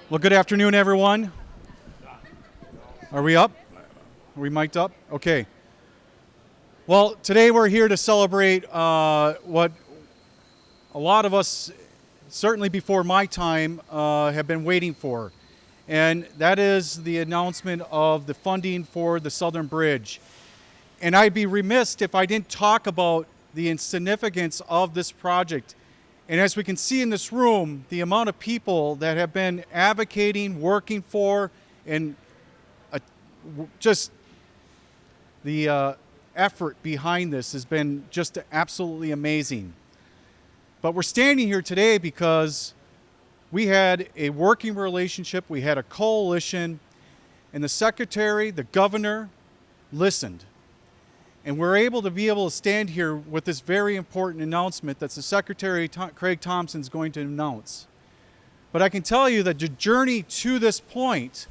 Well, good afternoon, everyone. Are we up? Are we mic'd up? Okay. Well, today we're here to celebrate what a lot of us, certainly before my time, have been waiting for. And that is the announcement of the funding for the Southern Bridge. And I'd be remiss if I didn't talk about the significance of this project. And as we can see in this room, the amount of people that have been advocating, working for, and just the effort behind this has been just absolutely amazing. But we're standing here today because we had a working relationship, we had a coalition, and the secretary, the governor, listened. And we're able to stand here with this very important announcement that the Secretary, Craig Thompson, is going to announce. But I can tell you that the journey to this point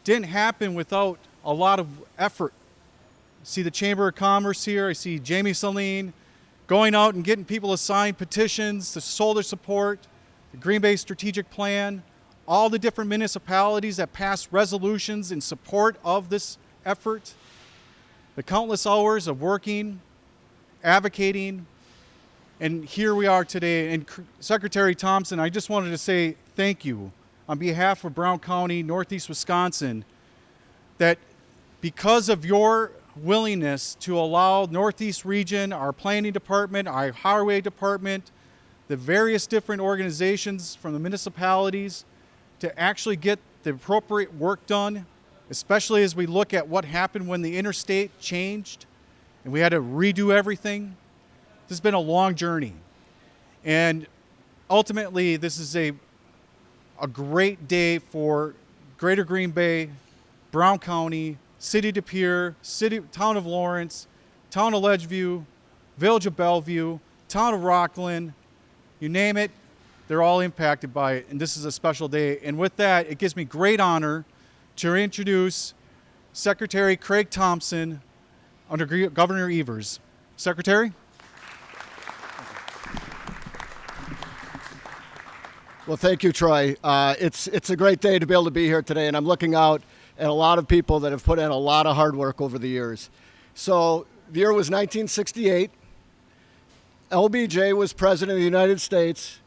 didn't happen without a lot of effort. I see the Chamber of Commerce here. I see Jamie Saline going out and getting people to sign petitions to show their support, the Green Bay Strategic Plan, all the different municipalities that passed resolutions in support of this effort. The countless hours of working, advocating, and here we are today. And Secretary Thompson, I just wanted to say thank you on behalf of Brown County, Northeast Wisconsin, that because of your willingness to allow Northeast Region, our planning department, our highway department, the various different organizations from the municipalities to actually get the appropriate work done, especially as we look at what happened when the interstate changed and we had to redo everything. This has been a long journey. And ultimately, this is a great day for Greater Green Bay, Brown County, City of Pere, Town of Lawrence, Town of Ledgeview, Village of Bellevue, Town of Rockland, you name it, they're all impacted by it. And this is a special day. And with that, it gives me great honor to introduce Secretary Craig Thompson under Governor Evers. Secretary? Well, thank you, Troy. It's a great day to be able to be here today, and I'm looking out at a lot of people that have put in a lot of hard work over the years. So the year was 1968. LBJ was president of the United States,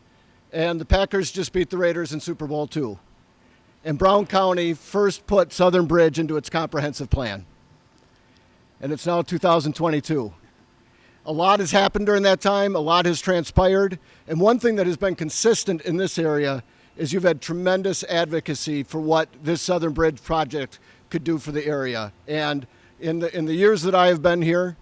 and the Packers just beat the Raiders in Super Bowl II. And Brown County first put Southern Bridge into its comprehensive plan. And it's now 2022. A lot has happened during that time. A lot has transpired. And one thing that has been consistent in this area is you've had tremendous advocacy for what this Southern Bridge project could do for the area. And in the years that I have been here,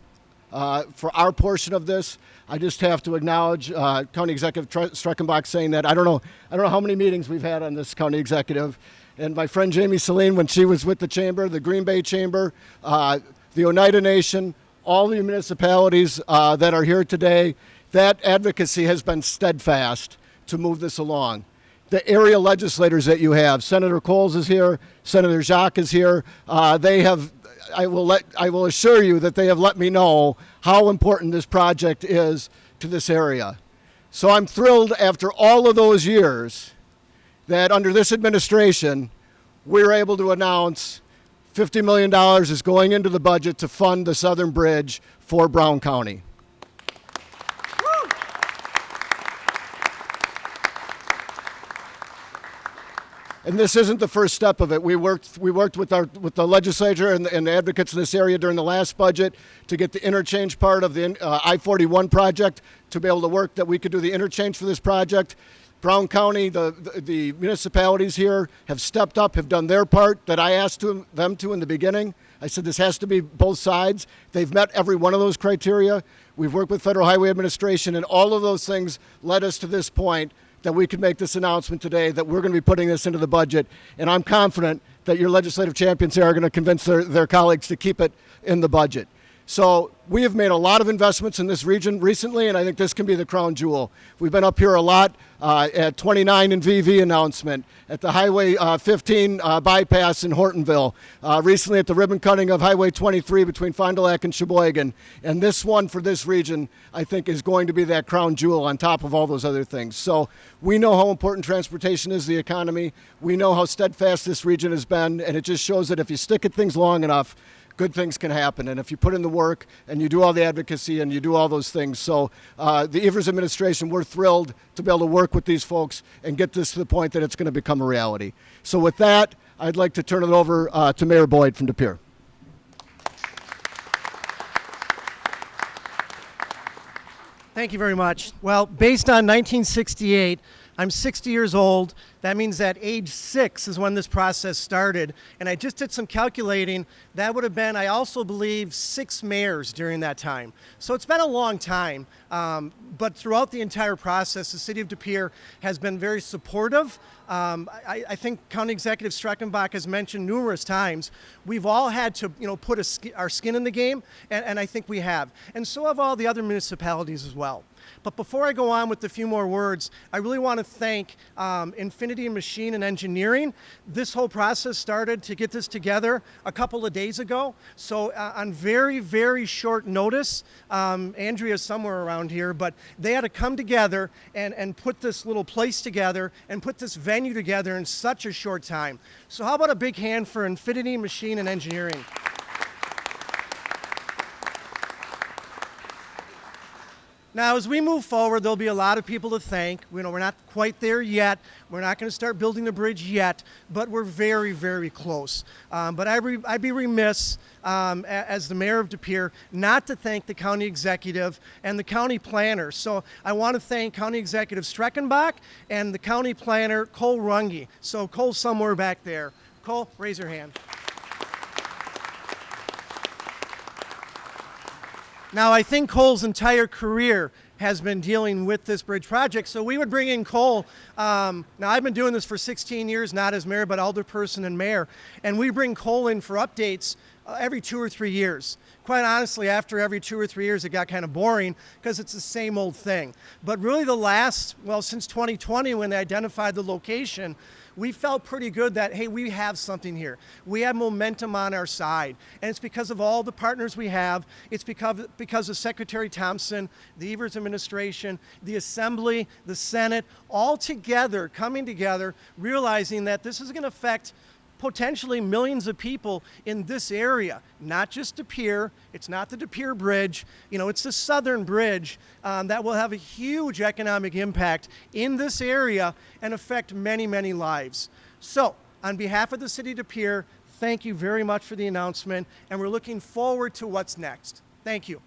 for our portion of this, I just have to acknowledge County Executive Streckenbach saying that I don't know how many meetings we've had on this county executive, and my friend Jamie Saline, when she was with the chamber, the Green Bay Chamber, the Oneida Nation, all the municipalities that are here today, that advocacy has been steadfast to move this along. The area legislators that you have, Senator Coles is here, Senator Jacques is here. I will assure you that they have let me know how important this project is to this area. So I'm thrilled after all of those years that under this administration, we're able to announce $50 million is going into the budget to fund the Southern Bridge for Brown County. And this isn't the first step of it. We worked with the legislature and the advocates in this area during the last budget to get the interchange part of the I-41 project to be able to work that we could do the interchange for this project. Brown County, the municipalities here have stepped up, have done their part that I asked them to in the beginning. I said this has to be both sides. They've met every one of those criteria. We've worked with Federal Highway Administration, and all of those things led us to this point that we could make this announcement today that we're going to be putting this into the budget. And I'm confident that your legislative champions here are going to convince their colleagues to keep it in the budget. So we have made a lot of investments in this region recently, and I think this can be the crown jewel. We've been up here a lot at 29 and VV announcement, at the Highway 15 bypass in Hortonville, recently at the ribbon cutting of Highway 23 between Fond du Lac and Sheboygan. And this one for this region, I think, is going to be that crown jewel on top of all those other things. So we know how important transportation is to the economy. We know how steadfast this region has been, and it just shows that if you stick at things long enough, good things can happen. And if you put in the work and you do all the advocacy and you do all those things. So the Evers administration, we're thrilled to be able to work with these folks and get this to the point that it's going to become a reality. So with that, I'd like to turn it over to Mayor Boyd from De Pere. Thank you very much. Well, based on 1968, I'm 60 years old. That means that age 6 is when this process started. And I just did some calculating. That would have been, I also believe, 6 mayors during that time. So it's been a long time. But throughout the entire process, the city of De Pere has been very supportive. I think County Executive Streckenbach has mentioned numerous times, we've all had to put our skin in the game, and I think we have. And so have all the other municipalities as well. But before I go on with a few more words, I really want to thank Infinity Machine and Engineering. This whole process started to get this together a couple of days ago. So on very, very short notice, Andrea's somewhere around here, but they had to come together and put this little place together and put this venue together in such a short time. So how about a big hand for Infinity Machine and Engineering? Now, as we move forward, there'll be a lot of people to thank. We're not quite there yet. We're not going to start building the bridge yet, but we're very, very close. But I'd be remiss, as the mayor of De Pere, not to thank the county executive and the county planner. So I want to thank County Executive Streckenbach and the county planner, Cole Runge. So Cole's somewhere back there. Cole, raise your hand. Now, I think Cole's entire career has been dealing with this bridge project, so we would bring in Cole. Now, I've been doing this for 16 years, not as mayor, but alderperson and mayor, and we bring Cole in for updates every 2 or 3 years. Quite honestly, after every 2 or 3 years, it got kind of boring because it's the same old thing. But really since 2020, when they identified the location, we felt pretty good that, hey, we have something here. We have momentum on our side. And it's because of all the partners we have. It's because of Secretary Thompson, the Evers administration, the Assembly, the Senate, all together, coming together, realizing that this is going to affect potentially millions of people in this area, not just De Pere. It's not the De Pere Bridge. It's the Southern Bridge that will have a huge economic impact in this area and affect many, many lives. So, on behalf of the city of De Pere, thank you very much for the announcement, and we're looking forward to what's next. Thank you.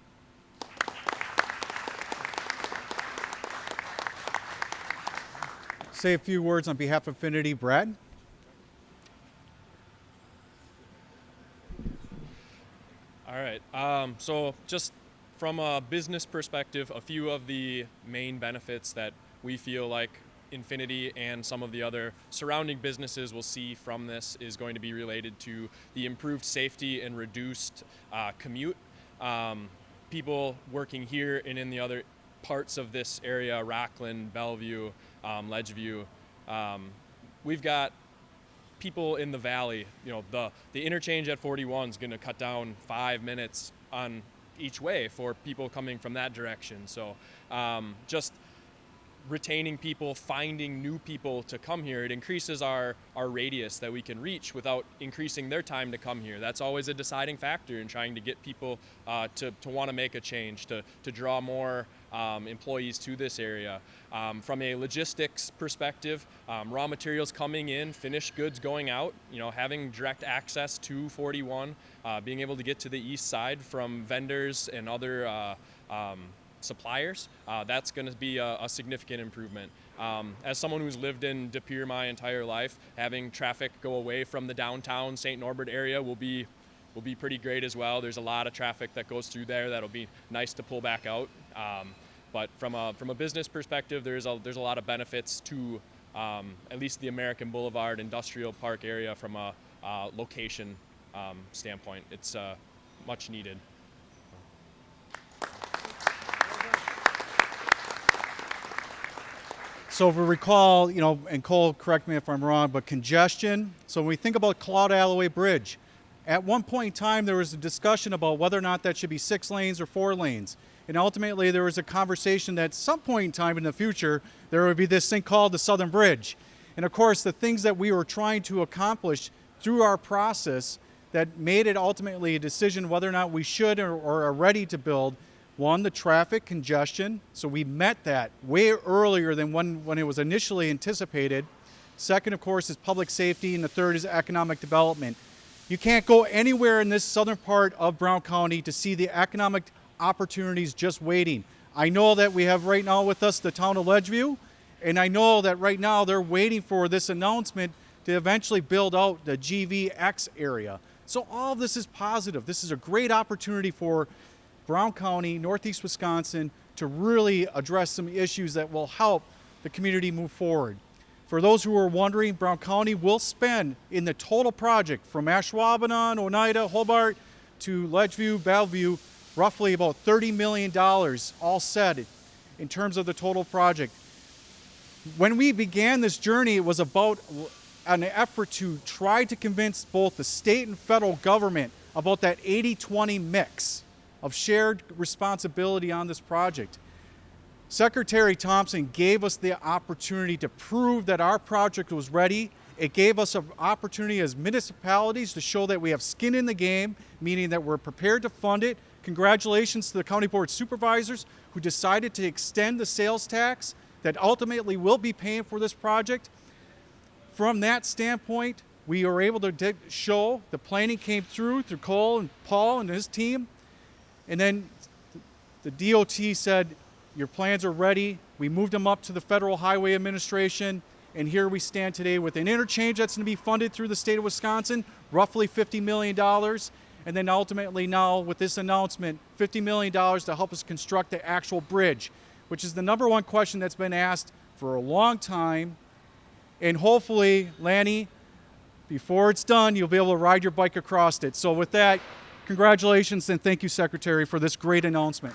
Say a few words on behalf of Infinity, Brad. All right, so just from a business perspective, a few of the main benefits that we feel like Infinity and some of the other surrounding businesses will see from this is going to be related to the improved safety and reduced commute. People working here and in the other parts of this area, Rockland, Bellevue, Ledgeview, we've got people in the valley. The interchange at 41 is going to cut down 5 minutes on each way for people coming from that direction. So just retaining people, finding new people to come here, it increases our radius that we can reach without increasing their time to come here. That's always a deciding factor in trying to get people to want to make a change, to draw more employees to this area. From a logistics perspective, raw materials coming in, finished goods going out, having direct access to 41, being able to get to the east side from vendors and other suppliers, that's going to be a significant improvement. As someone who's lived in De Pere my entire life, having traffic go away from the downtown St. Norbert area will be pretty great as well. There's a lot of traffic that goes through there that'll be nice to pull back out. But from a business perspective, there's a lot of benefits to at least the American Boulevard Industrial Park area from a location standpoint. It's much needed. So if we recall, and Cole, correct me if I'm wrong, but congestion. So when we think about Claude Alloway Bridge, at one point in time there was a discussion about whether or not that should be 6 lanes or 4 lanes. And ultimately there was a conversation that at some point in time in the future there would be this thing called the Southern Bridge. And of course the things that we were trying to accomplish through our process that made it ultimately a decision whether or not we should or are ready to build. One, the traffic congestion. So we met that way earlier than when it was initially anticipated. Second, of course, is public safety. And the third is economic development. You can't go anywhere in this southern part of Brown County to see the economic opportunities just waiting. I know that we have right now with us the town of Ledgeview. And I know that right now they're waiting for this announcement to eventually build out the GVX area. So all of this is positive. This is a great opportunity for Brown County, Northeast Wisconsin, to really address some issues that will help the community move forward. For those who are wondering, Brown County will spend in the total project from Ashwaubenon, Oneida, Hobart to Ledgeview, Bellevue, roughly about $30 million all said in terms of the total project. When we began this journey, it was about an effort to try to convince both the state and federal government about that 80-20 mix of shared responsibility on this project. Secretary Thompson gave us the opportunity to prove that our project was ready. It gave us an opportunity as municipalities to show that we have skin in the game, meaning that we're prepared to fund it. Congratulations to the County Board Supervisors who decided to extend the sales tax that ultimately will be paying for this project. From that standpoint, we were able to show the planning came through Cole and Paul and his team. And then the DOT said, your plans are ready. We moved them up to the Federal Highway Administration. And here we stand today with an interchange that's going to be funded through the state of Wisconsin, roughly $50 million. And then ultimately now with this announcement, $50 million to help us construct the actual bridge, which is the number one question that's been asked for a long time. And hopefully, Lanny, before it's done, you'll be able to ride your bike across it. So with that, congratulations and thank you, Secretary, for this great announcement.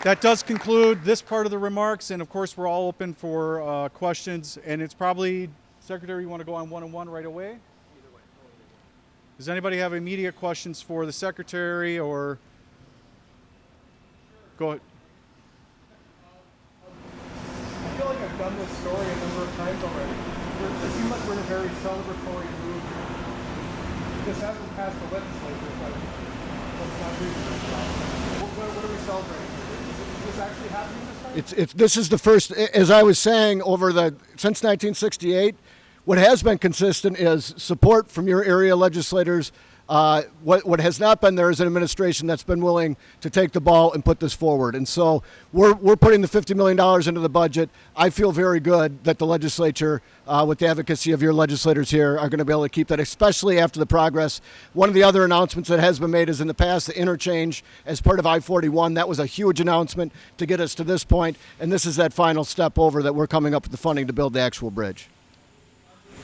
That does conclude this part of the remarks, and of course we're all open for questions, and it's probably, Secretary, you want to go on one-on-one right away? Either way. Does anybody have immediate questions for the Secretary, or go ahead? I feel like I've done this story a number of times already. It seems like we're in a very celebratory mood. This hasn't passed the legislature, but let's not do this. What are we celebrating? Is this actually happening this time? This is the first, as I was saying, since 1968, what has been consistent is support from your area legislators. What has not been there is an administration that's been willing to take the ball and put this forward. And so we're putting the $50 million into the budget. I feel very good that the legislature, with the advocacy of your legislators here, are going to be able to keep that, especially after the progress. One of the other announcements that has been made is in the past, the interchange as part of I-41. That was a huge announcement to get us to this point, and this is that final step over that we're coming up with the funding to build the actual bridge.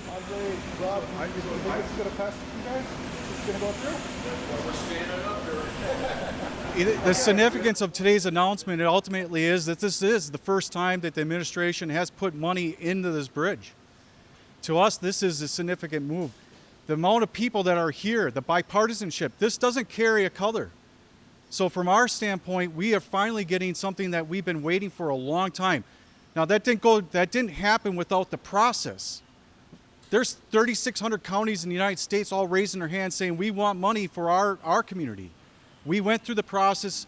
Andre, Rob, I think this is going to pass you guys? Going to go through? The significance of today's announcement ultimately is that this is the first time that the administration has put money into this bridge. To us, this is a significant move. The amount of people that are here, the bipartisanship, this doesn't carry a color. So from our standpoint, we are finally getting something that we've been waiting for a long time. Now that didn't happen without the process. There's 3,600 counties in the United States all raising their hands saying we want money for our community. We went through the process.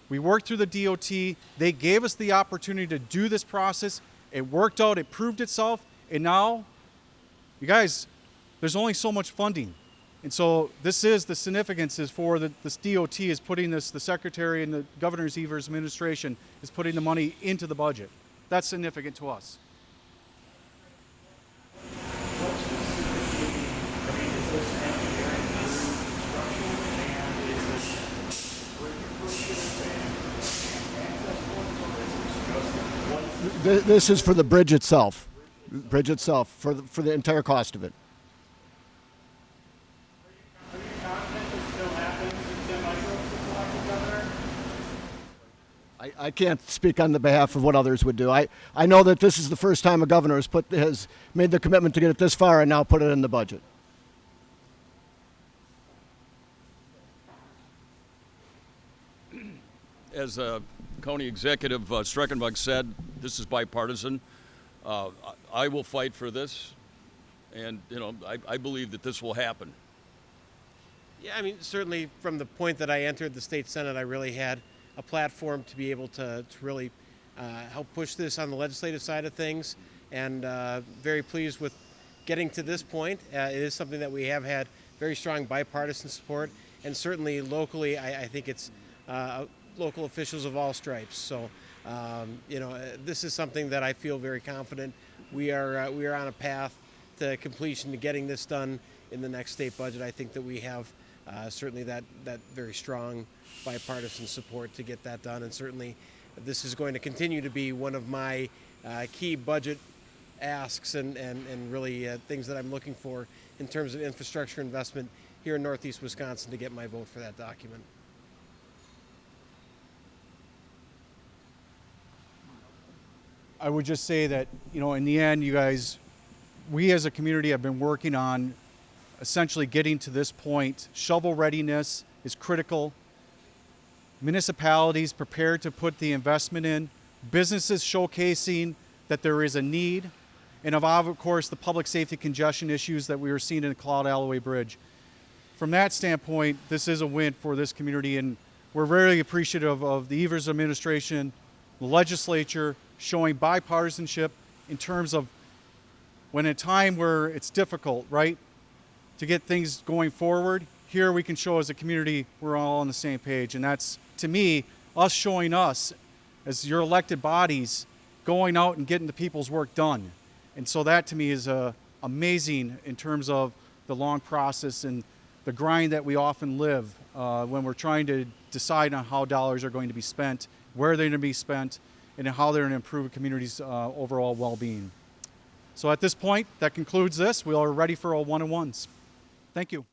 We worked through the DOT. They gave us the opportunity to do this process. It worked out. It proved itself. And now, you guys, there's only so much funding. And so this is the significance is for this DOT is putting this, the Secretary and the Governor's Evers administration is putting the money into the budget. That's significant to us. This is for the bridge itself. For the entire cost of it. Are you confident this still happens if Tim Micros is elected governor? I can't speak on the behalf of what others would do. I know that this is the first time a governor has made the commitment to get it this far and now put it in the budget. As County Executive Streckenbach said, this is bipartisan. I will fight for this, and I believe that this will happen. Yeah, I mean, certainly from the point that I entered the state senate, I really had a platform to be able to really help push this on the legislative side of things, and very pleased with getting to this point. It is something that we have had very strong bipartisan support, and certainly locally, I think it's local officials of all stripes. So, this is something that I feel very confident we are on a path to completion, to getting this done in the next state budget. I think that we have certainly that very strong bipartisan support to get that done, and certainly this is going to continue to be one of my key budget asks and really things that I'm looking for in terms of infrastructure investment here in Northeast Wisconsin to get my vote for that document. I would just say that, in the end, you guys, we as a community have been working on essentially getting to this point. Shovel readiness is critical. Municipalities prepared to put the investment in. Businesses showcasing that there is a need. And of course, the public safety congestion issues that we were seeing in the Cloud-Alloway Bridge. From that standpoint, this is a win for this community, and we're very appreciative of the Evers administration, the legislature, showing bipartisanship in terms of when a time where it's difficult, right, to get things going forward, here we can show as a community we're all on the same page. And that's, to me, us showing us as your elected bodies going out and getting the people's work done. And so that to me is amazing in terms of the long process and the grind that we often live when we're trying to decide on how dollars are going to be spent, where they're going to be spent, and how they're going to improve a community's overall well-being. So at this point, that concludes this. We are ready for our one-on-ones. Thank you.